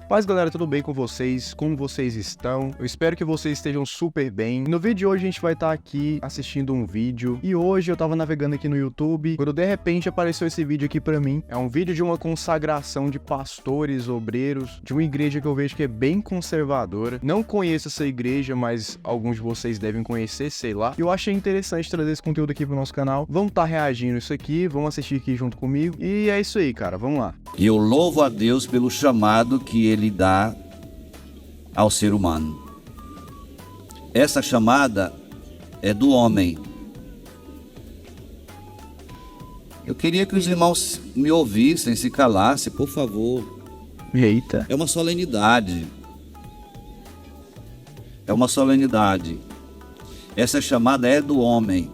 Paz, galera, tudo bem com vocês? Como vocês estão? Eu espero que vocês estejam super bem. No vídeo de hoje a gente vai estar aqui assistindo um vídeo. E hoje eu tava navegando aqui no YouTube, quando de repente apareceu esse vídeo aqui pra mim. É um vídeo de uma consagração de pastores, obreiros, de uma igreja que eu vejo que é bem conservadora. Não conheço essa igreja, mas alguns de vocês devem conhecer, sei lá. E eu achei interessante trazer esse conteúdo aqui pro nosso canal. Vamos estar reagindo isso aqui, vamos assistir aqui junto comigo. E é isso aí, cara, vamos lá. E eu louvo a Deus pelo chamado que Ele dá ao ser humano. Essa chamada é do homem. Eu queria que os irmãos me ouvissem, se calassem, por favor. Eita. É uma solenidade. É uma solenidade. Essa chamada é do homem.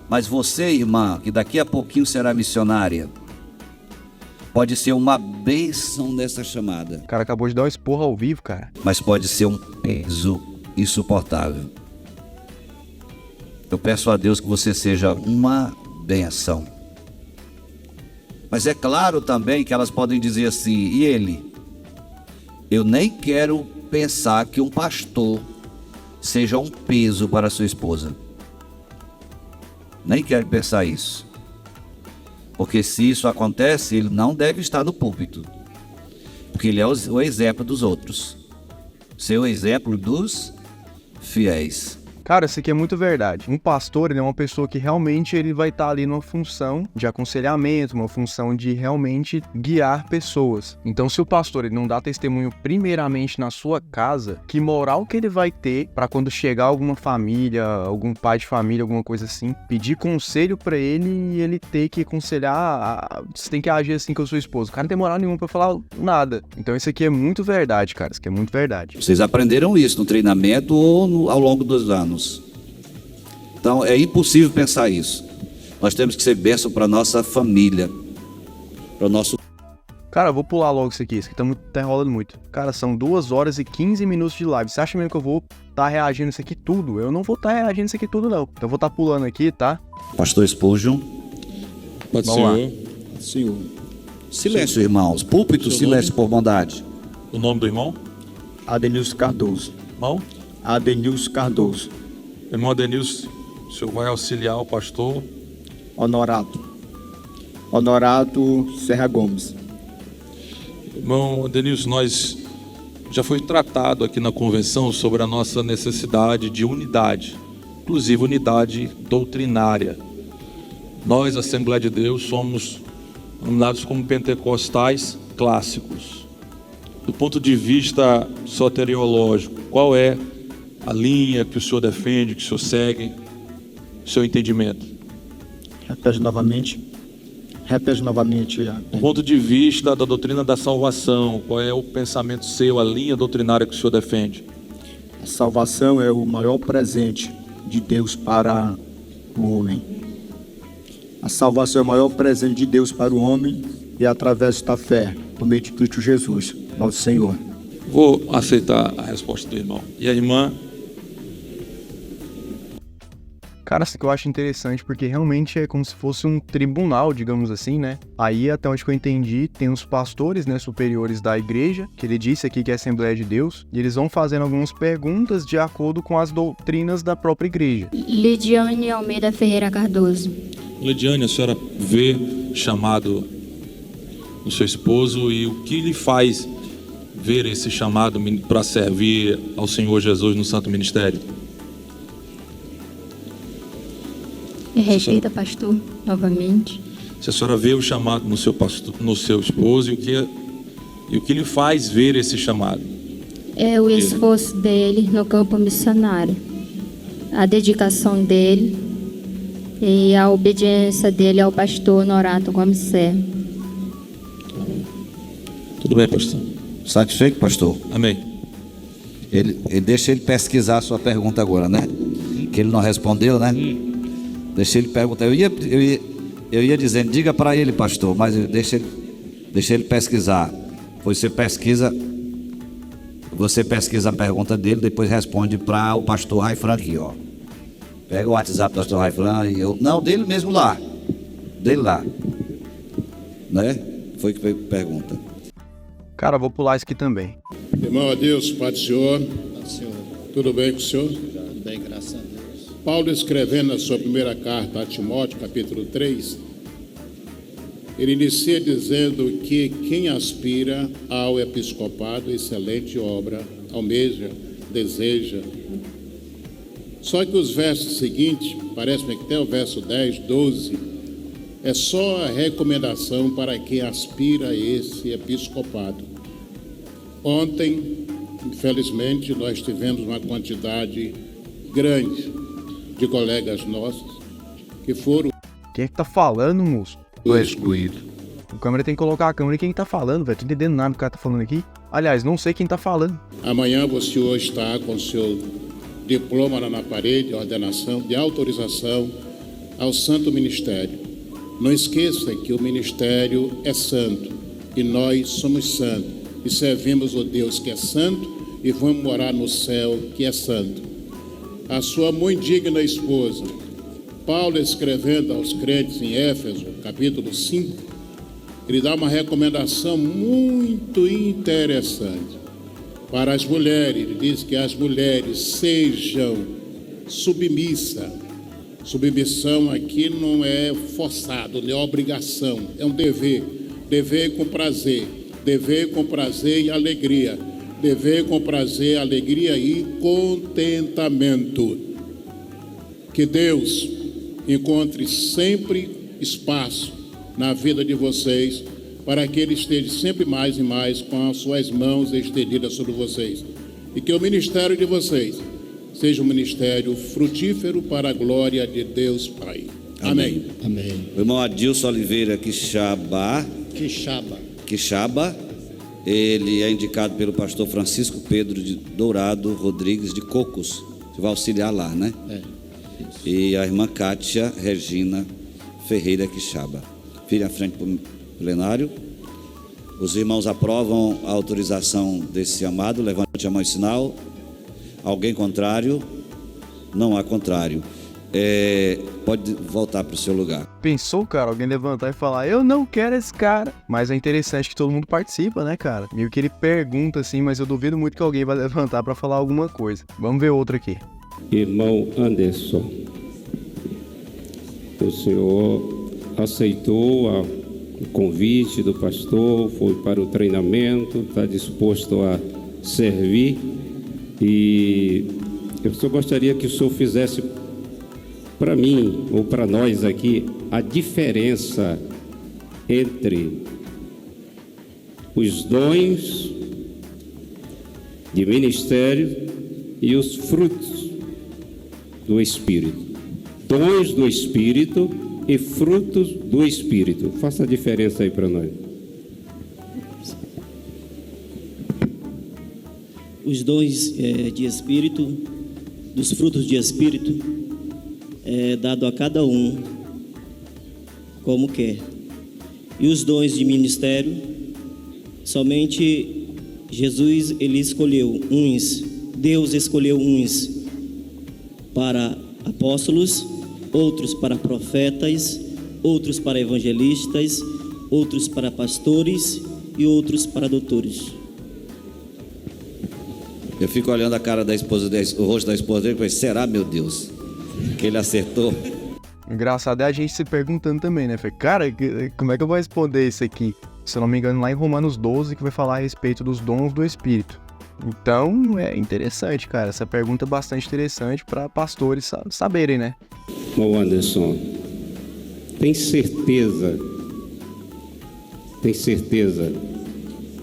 Mas você, irmã, que daqui a pouquinho será missionária, pode ser uma bênção dessa chamada. O cara acabou de dar uma esporra ao vivo, cara. Mas pode ser um peso insuportável. Eu peço a Deus que você seja uma benção. Mas é claro também que elas podem dizer assim: e ele? Eu nem quero pensar que um pastor seja um peso para sua esposa. Nem quero pensar isso. Porque se isso acontece, ele não deve estar no púlpito. Porque ele é o exemplo dos outros. Ser o exemplo dos fiéis. Cara, isso aqui é muito verdade. Um pastor, ele é uma pessoa que realmente ele vai estar ali numa função de aconselhamento, uma função de realmente guiar pessoas. Então, se o pastor ele não dá testemunho primeiramente na sua casa, que moral que ele vai ter para quando chegar alguma família, algum pai de família, alguma coisa assim, pedir conselho para ele e ele ter que aconselhar, você tem que agir assim com a sua esposa. O cara não tem moral nenhuma para falar nada. Então, isso aqui é muito verdade, cara. Isso aqui é muito verdade. Vocês aprenderam isso no treinamento ou ao longo dos anos? Então é impossível pensar isso. Nós temos que ser bênção para nossa família, para o nosso... Cara, eu vou pular logo isso aqui tá enrolando muito. Cara, são 2 horas e 15 minutos de live. Você acha mesmo que eu vou estar reagindo isso aqui tudo? Eu não vou estar reagindo isso aqui tudo, não. Então eu vou estar pulando aqui, tá? Pastor Spurgeon. Pode ser, senhor. Silêncio, irmãos. Púlpito, silêncio por bondade. O nome do irmão? Adenilson Cardoso. Irmão? Adenilson Cardoso. Irmão Adenilson, o senhor vai auxiliar o pastor? Honorado. Honorado Serra Gomes. Irmão Adenilson, nós já foi tratado aqui na convenção sobre a nossa necessidade de unidade, inclusive unidade doutrinária. Nós, Assembleia de Deus, somos denominados como pentecostais clássicos. Do ponto de vista soteriológico, qual é a linha que o senhor defende, que o senhor segue, o seu entendimento? Repete novamente. Do ponto de vista da doutrina da salvação, qual é o pensamento seu, a linha doutrinária que o senhor defende? A salvação é o maior presente de Deus para o homem. A salvação é o maior presente de Deus para o homem e através da fé, por meio de Cristo Jesus, nosso Senhor. Vou aceitar a resposta do irmão. E a irmã? Cara, isso que eu acho interessante, porque realmente é como se fosse um tribunal, digamos assim, né? Aí, até onde que eu entendi, tem os pastores, né, superiores da igreja, que ele disse aqui que é a Assembleia de Deus, e eles vão fazendo algumas perguntas de acordo com as doutrinas da própria igreja. Lidiane Almeida Ferreira Cardoso. Lidiane, a senhora vê chamado no seu esposo e o que lhe faz ver esse chamado para servir ao Senhor Jesus no Santo Ministério? Respeita, pastor, novamente. Se a senhora vê o chamado no seu esposo e o que lhe faz ver esse chamado? É o esforço dele no campo missionário, a dedicação dele e a obediência dele ao pastor Honorato Gomes Serra. Tudo bem, pastor? Satisfeito, pastor? Amém. Deixa ele pesquisar a sua pergunta agora, né? Que ele não respondeu, né? Deixa ele perguntar. Eu ia dizendo, diga para ele, pastor, mas deixa ele pesquisar. Você pesquisa a pergunta dele, depois responde para o pastor Raifran aqui, ó. Pega o WhatsApp do pastor Raifran e dele mesmo lá. Dele lá. Né? Foi que veio pergunta. Cara, vou pular isso aqui também. Irmão, a Deus, Pai do Senhor. Tudo bem com o senhor? Tudo bem, graças a Deus. Paulo, escrevendo a sua primeira carta a Timóteo, capítulo 3, ele inicia dizendo que quem aspira ao episcopado, excelente obra, almeja, deseja. Só que os versos seguintes, parece-me que até o verso 10, 12, é só a recomendação para quem aspira a esse episcopado. Ontem, infelizmente, nós tivemos uma quantidade grande de colegas nossos que foram Quem é que tá falando, moço? excluídos. O câmera tem que colocar a câmera e quem tá falando, velho. Tô entendendo nada do que o cara tá falando aqui. Aliás, não sei quem tá falando. Amanhã o senhor está com seu diploma lá na parede, de ordenação, de autorização ao santo ministério. Não esqueça que o ministério é santo e nós somos santos e servimos o Deus que é santo e vamos morar no céu que é santo. A sua muito digna esposa, Paulo, escrevendo aos crentes em Éfeso, capítulo 5, ele dá uma recomendação muito interessante para as mulheres. Ele diz que as mulheres sejam submissas. Submissão aqui não é forçado, não é obrigação, é um dever. Dever com prazer, dever com prazer e alegria. Dever com prazer, alegria e contentamento. Que Deus encontre sempre espaço na vida de vocês, para que Ele esteja sempre mais e mais com as suas mãos estendidas sobre vocês. E que o ministério de vocês seja um ministério frutífero para a glória de Deus Pai. Amém. Amém. O irmão Adilson Oliveira Quixaba, ele é indicado pelo pastor Francisco Pedro de Dourado Rodrigues de Cocos. Você vai auxiliar lá, né? E a irmã Kátia Regina Ferreira Quixaba. Filha à frente para o plenário. Os irmãos aprovam a autorização desse amado. Levante a mão em sinal. Alguém contrário? Não há contrário. Pode voltar para o seu lugar. Pensou, cara, alguém levantar e falar, eu não quero esse cara. Mas é interessante que todo mundo participa, né, cara? Meio que ele pergunta assim, mas eu duvido muito que alguém vai levantar para falar alguma coisa. Vamos ver outra aqui. Irmão Anderson, o senhor aceitou o convite do pastor, foi para o treinamento, está disposto a servir, e eu só gostaria que o senhor fizesse para mim, ou para nós aqui, a diferença entre os dons de ministério e os frutos do Espírito. Dons do Espírito e frutos do Espírito. Faça a diferença aí para nós. Os dons de Espírito, dos frutos de Espírito, é dado a cada um como quer. E os dons de ministério, somente Jesus, ele escolheu uns, Deus escolheu uns para apóstolos, outros para profetas, outros para evangelistas, outros para pastores e outros para doutores. Eu fico olhando a cara da esposa dele, o rosto da esposa dele, e falei, será, meu Deus, que ele acertou? Engraçado é a gente se perguntando também, né? Falei, cara, como é que eu vou responder isso aqui? Se eu não me engano, lá em Romanos 12, que vai falar a respeito dos dons do Espírito. Então, é interessante, cara. Essa pergunta é bastante interessante para pastores saberem, né? Ô Anderson, tem certeza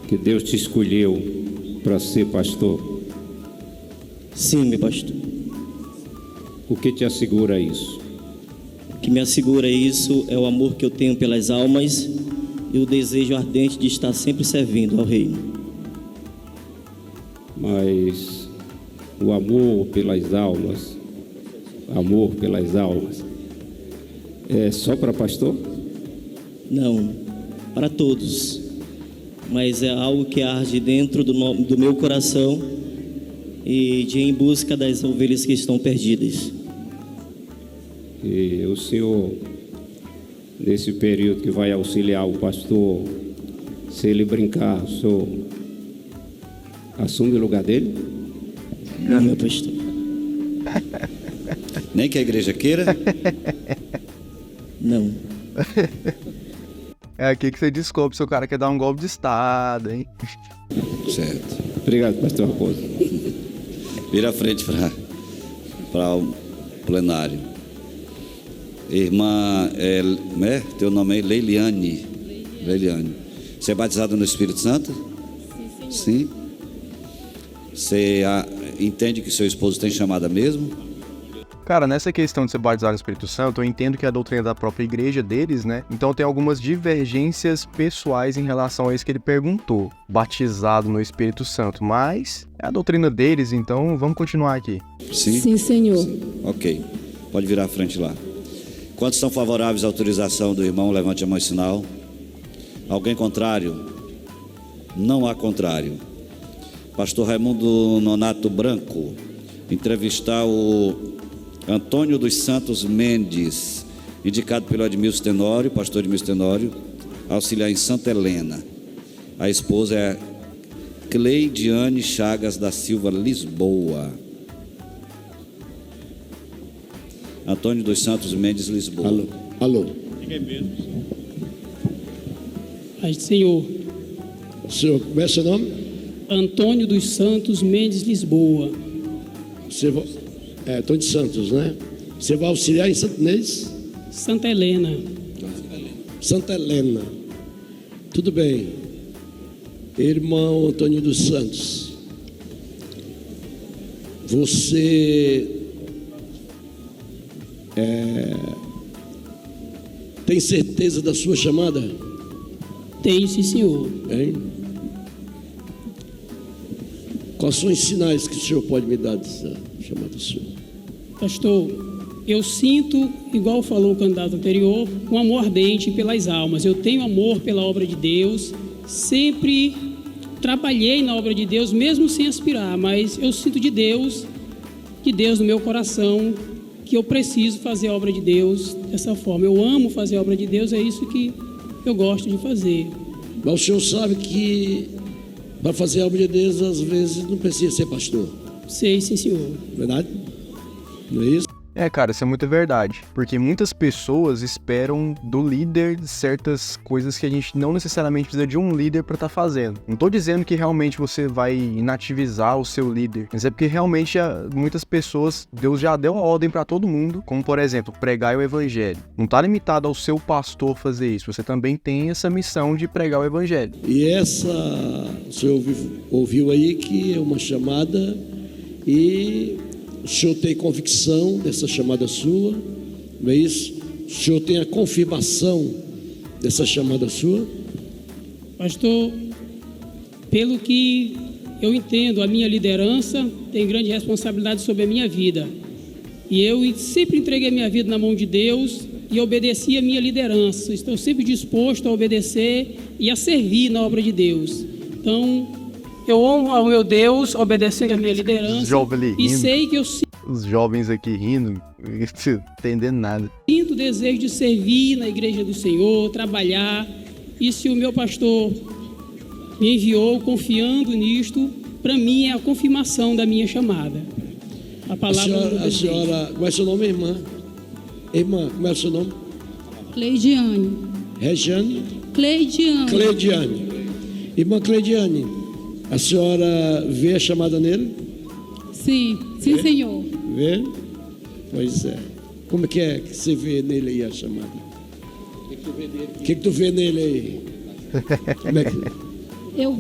que Deus te escolheu para ser pastor? Sim, meu pastor. O que te assegura isso? O que me assegura isso é o amor que eu tenho pelas almas e o desejo ardente de estar sempre servindo ao reino. Mas o amor pelas almas é só para pastor? Não, para todos. Mas é algo que arde dentro do meu coração e de ir em busca das ovelhas que estão perdidas. E o senhor, nesse período que vai auxiliar o pastor, se ele brincar, o senhor assume o lugar dele? Não, meu pastor. Nem que a igreja queira? Não. É aqui que você descobre se o cara quer dar um golpe de estado, hein? Certo. Obrigado, pastor Raposo. Vira a frente para o plenário. Irmã, teu nome é Leiliane. Leiliane. Você é batizada no Espírito Santo? Sim. Você entende que seu esposo tem chamada mesmo? Cara, nessa questão de ser batizado no Espírito Santo, eu entendo que é a doutrina da própria igreja deles, né? Então tem algumas divergências pessoais em relação a isso que ele perguntou. Batizado no Espírito Santo, mas é a doutrina deles, então vamos continuar aqui. Sim? Sim, senhor. Ok. Pode virar a frente lá. Quantos são favoráveis à autorização do irmão? Levante a mão em sinal. Alguém contrário? Não há contrário. Pastor Raimundo Nonato Branco, entrevistar o Antônio dos Santos Mendes, indicado pelo Edmilson Tenório, pastor Edmilson Tenório, auxiliar em Santa Helena. A esposa é Cleidiane Chagas da Silva Lisboa. Antônio dos Santos Mendes, Lisboa. Alô. Ai, senhor. Senhor, como é seu nome? Antônio dos Santos Mendes, Lisboa. Antônio de Santos, né? Você vai auxiliar em Santo Inês? Santa Helena. Santa Helena. Tudo bem. Irmão Antônio dos Santos, você tem certeza da sua chamada? Tenho, sim, senhor. Hein? Quais são os sinais que o senhor pode me dar dessa chamada sua? Pastor, eu sinto, igual falou o candidato anterior, um amor ardente pelas almas. Eu tenho amor pela obra de Deus, sempre trabalhei na obra de Deus, mesmo sem aspirar, mas eu sinto de Deus no meu coração, que eu preciso fazer a obra de Deus dessa forma. Eu amo fazer a obra de Deus, é isso que eu gosto de fazer. Mas o senhor sabe que para fazer a obra de Deus, às vezes, não precisa ser pastor. Sei, sim, senhor. Verdade? Não é isso? É, cara, isso é muita verdade, porque muitas pessoas esperam do líder certas coisas que a gente não necessariamente precisa de um líder pra estar fazendo. Não tô dizendo que realmente você vai inativizar o seu líder, mas é porque realmente muitas pessoas, Deus já deu a ordem pra todo mundo, como por exemplo, pregar o evangelho. Não tá limitado ao seu pastor fazer isso, você também tem essa missão de pregar o evangelho. E o senhor ouviu aí que é uma chamada e o senhor tem convicção dessa chamada sua, não é isso? O senhor tem a confirmação dessa chamada sua? Pastor, pelo que eu entendo, a minha liderança tem grande responsabilidade sobre a minha vida. E eu sempre entreguei a minha vida na mão de Deus e obedeci a minha liderança. Estou sempre disposto a obedecer e a servir na obra de Deus. Então, eu honro ao meu Deus, obedecendo a minha liderança, e sei que eu os jovens aqui rindo, não entendendo nada. Sinto o desejo de servir na igreja do Senhor, trabalhar, e se o meu pastor me enviou confiando nisto, para mim é a confirmação da minha chamada. A palavra a senhora, como é seu nome, irmã? Irmã, como é o seu nome? Cleidiane. Regiane? Cleidiane. Cleidiane. Irmã Cleidiane, a senhora vê a chamada nele? Sim, senhor. Vê? Pois é. Como é que você vê nele aí a chamada? O que tu vê nele aí? Como é que... Eu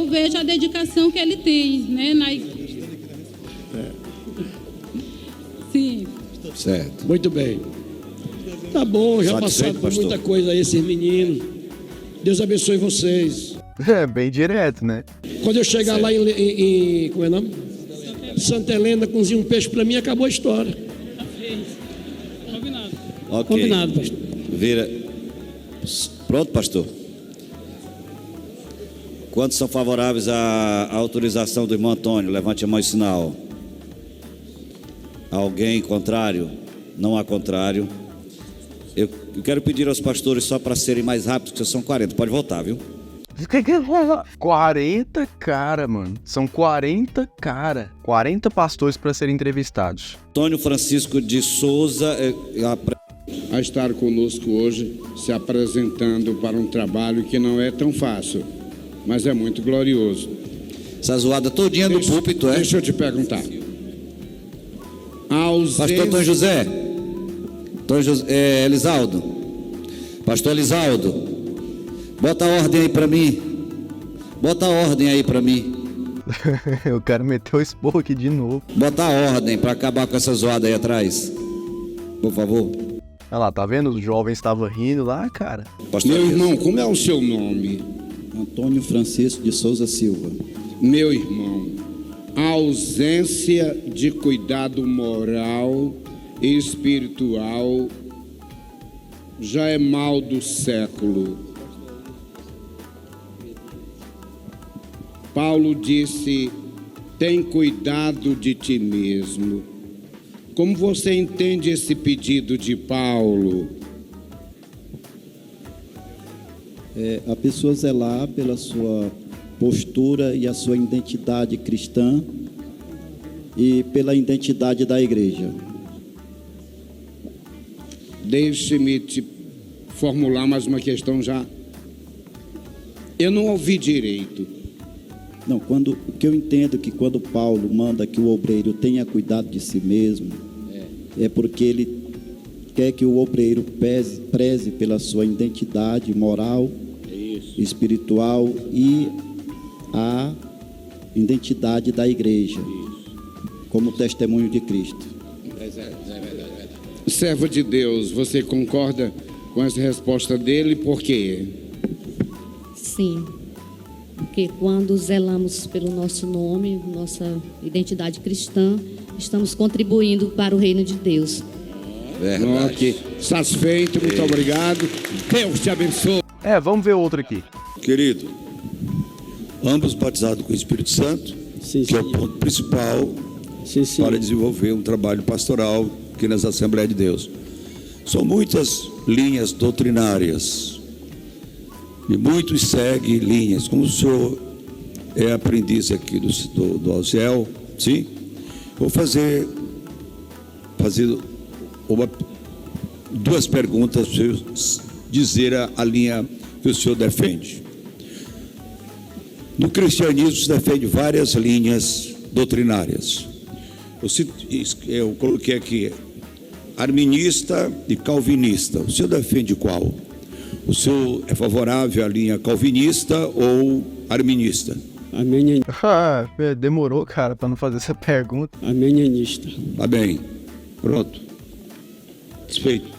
vejo a dedicação que ele tem, né? Sim. Certo. Muito bem. Tá bom, já passaram por muita coisa aí, esses meninos. Deus abençoe vocês. É, bem direto, né? Quando eu chegar lá em como é o nome? Santa Helena, cozinha um peixe pra mim, acabou a história. Combinado. Ok. Combinado, pastor. Vira. Pronto, pastor? Quantos são favoráveis à autorização do irmão Antônio? Levante a mão em sinal. Alguém contrário? Não há contrário. Eu quero pedir aos pastores só para serem mais rápidos, porque são 40. Pode voltar, viu? 40 cara, mano. São 40 cara. 40 pastores para serem entrevistados. Antônio Francisco de Souza A estar conosco hoje, se apresentando para um trabalho que não é tão fácil, mas é muito glorioso. Essa zoada todinha do púlpito, é? Deixa eu te perguntar. Pastor Tom José, Elisaldo, Pastor Elisaldo, bota a ordem aí pra mim. Bota a ordem aí pra mim. O cara meteu o esporro aqui de novo. Bota a ordem pra acabar com essa zoada aí atrás. Por favor. Olha lá, tá vendo? Os jovens estavam rindo lá, cara. Pastor Meu irmão, como é o seu nome? Antônio Francisco de Souza Silva. Meu irmão, a ausência de cuidado moral e espiritual já é mal do século. Paulo disse: tem cuidado de ti mesmo. Como você entende esse pedido de Paulo? A pessoa zelar pela sua postura e a sua identidade cristã e pela identidade da igreja. Deixe-me te formular mais uma questão já. Eu não ouvi direito. Não, o que eu entendo que quando Paulo manda que o obreiro tenha cuidado de si mesmo, é porque ele quer que o obreiro preze pela sua identidade moral, espiritual e a identidade da igreja, como testemunho de Cristo. Servo de Deus, você concorda com essa resposta dele? Por quê? Sim, porque quando zelamos pelo nosso nome, nossa identidade cristã, estamos contribuindo para o reino de Deus. Verdade. Ok. Satisfeito, muito obrigado. Deus te abençoe. Vamos ver outro aqui. Querido, ambos batizados com o Espírito Santo, que é o ponto principal para desenvolver um trabalho pastoral aqui nas Assembleias de Deus. São muitas linhas doutrinárias e muitos seguem linhas. Como o senhor é aprendiz aqui do Alziel, sim? Vou fazer duas perguntas para o senhor dizer a linha que o senhor defende. No cristianismo se defende várias linhas doutrinárias. Eu coloquei aqui arminista e calvinista. O senhor defende qual? O senhor é favorável à linha calvinista ou arminista? Demorou, cara, para não fazer essa pergunta. Arminianista. Tá bem. Pronto. Satisfeito.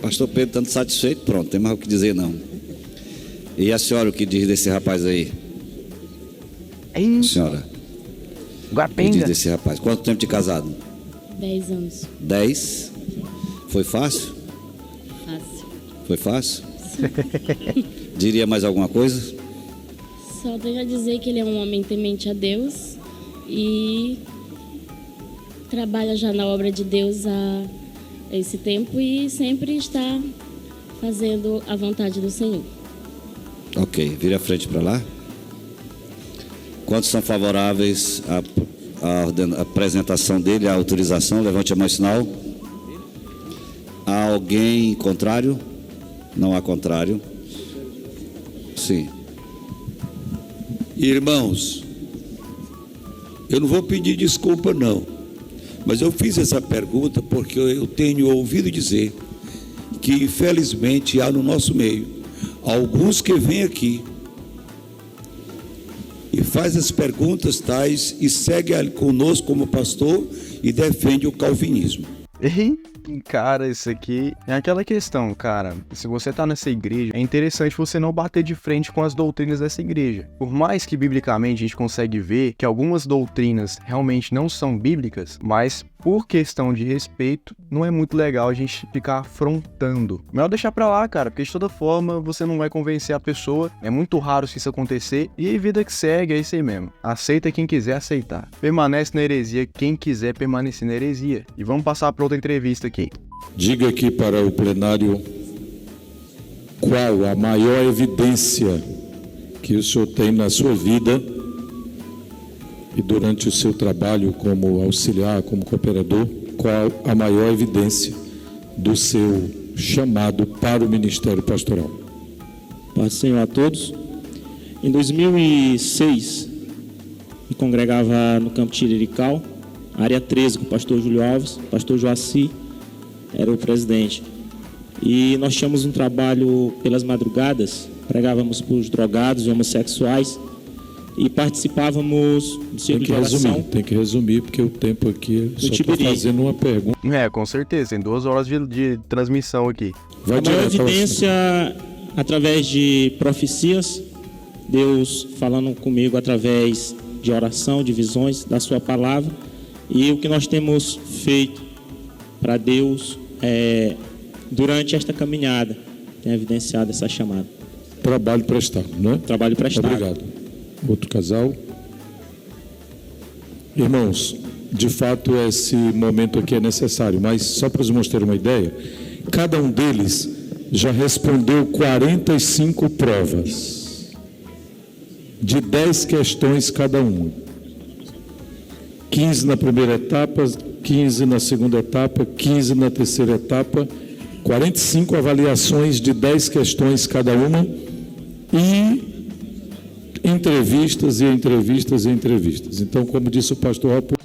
Pastor Pedro tanto satisfeito, pronto, tem mais o que dizer não. E a senhora, o que diz desse rapaz aí? Senhora, Guapenga. o que diz desse rapaz? Quanto tempo de casado? 10 anos. 10? Foi fácil? Fácil. Foi fácil? Diria mais alguma coisa? Só tenho a dizer que ele é um homem temente a Deus e trabalha já na obra de Deus há esse tempo e sempre está fazendo a vontade do Senhor. Ok, vire a frente para lá. Quantos são favoráveis à apresentação dele, à autorização? Levante a mão, sinal. Há alguém contrário? Não há contrário. Sim. Irmãos, eu não vou pedir desculpa não, mas eu fiz essa pergunta porque eu tenho ouvido dizer que infelizmente há no nosso meio alguns que vêm aqui e faz as perguntas tais e segue conosco como pastor e defende o calvinismo. Cara, isso aqui é aquela questão, cara. Se você tá nessa igreja, é interessante você não bater de frente com as doutrinas dessa igreja. Por mais que biblicamente a gente consegue ver que algumas doutrinas realmente não são bíblicas, mas por questão de respeito, não é muito legal a gente ficar afrontando. Melhor deixar pra lá, cara, porque de toda forma você não vai convencer a pessoa. É muito raro se isso acontecer. E aí, vida que segue, é isso aí mesmo. Aceita quem quiser aceitar. Permanece na heresia quem quiser permanecer na heresia. E vamos passar pra outra entrevista aqui. Diga aqui para o plenário qual a maior evidência que o senhor tem na sua vida e durante o seu trabalho como auxiliar, como cooperador, qual a maior evidência do seu chamado para o ministério pastoral? Paz do Senhor a todos. Em 2006, me congregava no Campo Tirirical, área 13, com o pastor Júlio Alves, o pastor Joaci era o presidente. E nós tínhamos um trabalho pelas madrugadas, pregávamos para os drogados e homossexuais e participávamos do círculo de oração. Tem que resumir, porque o tempo aqui só estou fazendo uma pergunta. Com certeza, tem 2 horas de transmissão aqui. A maior evidência, através de profecias, Deus falando comigo através de oração, de visões da sua palavra, e o que nós temos feito para Deus durante esta caminhada tem evidenciado essa chamada. Trabalho prestado, não é? Trabalho prestado. Obrigado. Outro casal. Irmãos, de fato esse momento aqui é necessário, mas só para os irmãos terem uma ideia, cada um deles já respondeu 45 provas, de 10 questões cada uma. 15 na primeira etapa, 15 na segunda etapa, 15 na terceira etapa, 45 avaliações de 10 questões cada uma e entrevistas e entrevistas e entrevistas. Então, como disse o pastor Rapo...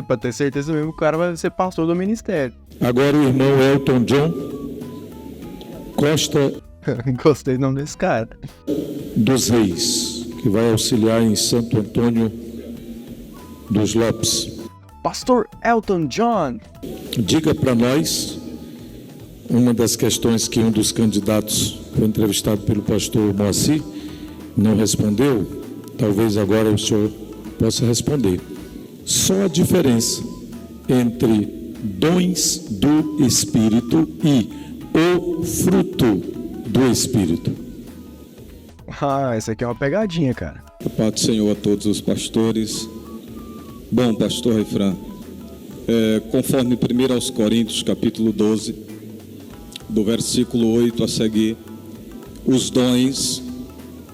Para ter certeza mesmo, o cara vai ser pastor do ministério. Agora o irmão Elton John Costa... Gostei do nome desse cara. Dos Reis, que vai auxiliar em Santo Antônio dos Lopes. Pastor Elton John. Diga para nós uma das questões que um dos candidatos foi entrevistado pelo pastor Moacir não respondeu, talvez agora o senhor possa responder. Só a diferença entre dons do Espírito e o fruto do Espírito. Essa aqui é uma pegadinha, cara. A paz do Senhor a todos os pastores. Bom, pastor Refrão, conforme 1 aos Coríntios, capítulo 12, do versículo 8 a seguir, os dons,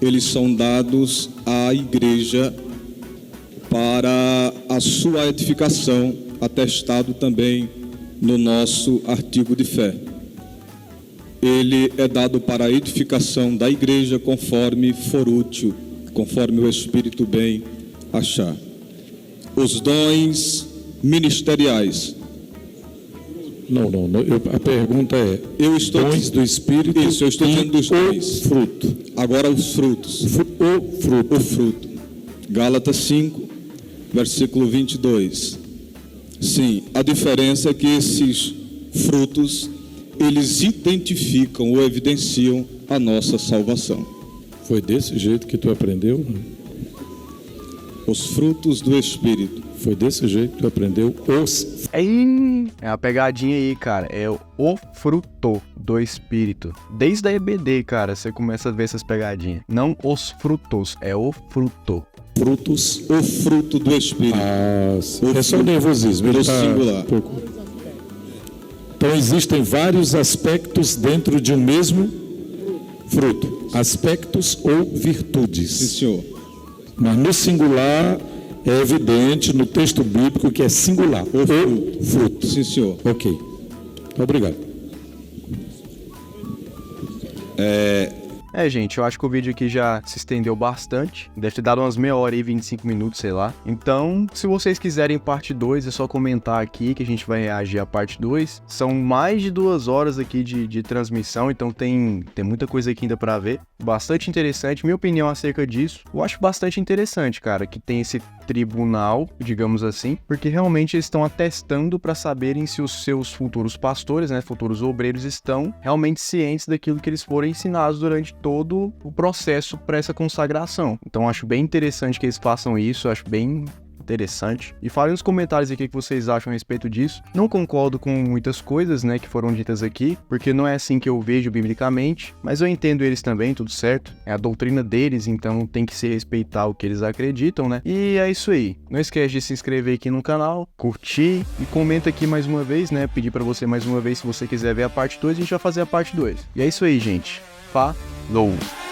eles são dados à igreja para a sua edificação, atestado também no nosso artigo de fé. Ele é dado para a edificação da igreja conforme for útil, conforme o Espírito bem achar. Os dons ministeriais. Não. A pergunta é: dons do Espírito. Isso, eu estou dizendo dos dons. Fruto. Agora os frutos. O fruto. Gálatas 5, versículo 22. Sim, a diferença é que esses frutos, eles identificam ou evidenciam a nossa salvação. Foi desse jeito que tu aprendeu? Os frutos do Espírito. Foi desse jeito que tu aprendeu os... É a pegadinha aí, cara. É o fruto do Espírito. Desde a EBD, cara, você começa a ver essas pegadinhas. Não os frutos, é o fruto. Frutos, o fruto do Espírito. É só nervosismo. Do singular. Então existem vários aspectos dentro de um mesmo fruto. Aspectos ou virtudes. Sim, senhor. Mas no singular é evidente no texto bíblico que é singular. O fruto. Sim, senhor. Ok. Obrigado. Gente, eu acho que o vídeo aqui já se estendeu bastante. Deve ter dado umas meia hora e 25 minutos, sei lá. Então, se vocês quiserem parte 2, é só comentar aqui que a gente vai reagir à parte 2. São mais de 2 horas aqui de transmissão, então tem muita coisa aqui ainda pra ver. Bastante interessante, minha opinião acerca disso. Eu acho bastante interessante, cara, que tem esse tribunal, digamos assim, porque realmente eles estão atestando para saberem se os seus futuros pastores, né, futuros obreiros, estão realmente cientes daquilo que eles foram ensinados durante todo o processo para essa consagração. Então acho bem interessante que eles façam isso, acho bem interessante. E falem nos comentários aqui o que vocês acham a respeito disso. Não concordo com muitas coisas, né, que foram ditas aqui, porque não é assim que eu vejo biblicamente, mas eu entendo eles também, tudo certo. É a doutrina deles, então tem que se respeitar o que eles acreditam, né? E é isso aí. Não esquece de se inscrever aqui no canal, curtir e comenta aqui mais uma vez, né? Pedir pra você mais uma vez, se você quiser ver a parte 2, a gente vai fazer a parte 2. E é isso aí, gente. Falou!